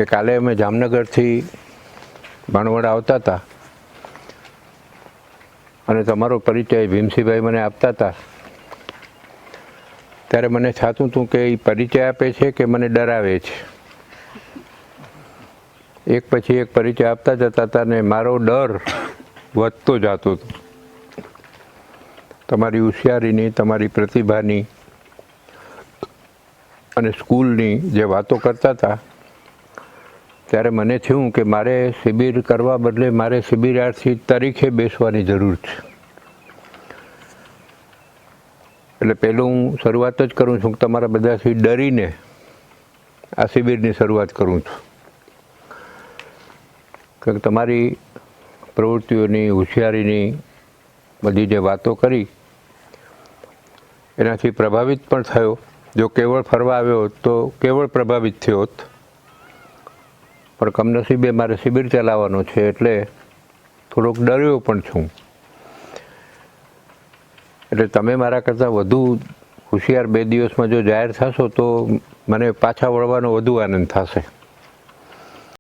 કે કાલે અમે જામનગરથી ભાણવડ આવતા હતા અને તમારો પરિચય ભીમસિંહભાઈ મને આપતા હતા, ત્યારે મને થતું હતું કે એ પરિચય આપે છે કે મને ડરાવે છે. એક પછી એક પરિચય આપતા જતા હતા ને મારો ડર વધતો જતો હતો. તમારી હોશિયારીની, તમારી પ્રતિભાની અને સ્કૂલની જે વાતો કરતા હતા, ત્યારે મને થયું કે મારે શિબિર કરવા બદલે મારે શિબિરાર્થી તરીકે બેસવાની જરૂર છે. એટલે પહેલું હું શરૂઆત જ કરું છું કે તમારા બધાથી ડરીને આ શિબિરની શરૂઆત કરું છું. કે તમારી પ્રવૃત્તિઓની, હોશિયારીની બધી જે વાતો કરી એનાથી પ્રભાવિત પણ થયો. જો કેવળ ફરવા આવ્યો હોત તો કેવળ પ્રભાવિત થયો હોત, પણ કમનસીબે મારે શિબિર ચલાવવાનો છે એટલે થોડોક ડર્યો પણ છું. એટલે તમે મારા કરતાં વધુ હોશિયાર 2 દિવસમાં જો જાહેર થશો તો મને પાછા વળવાનો વધુ આનંદ થશે.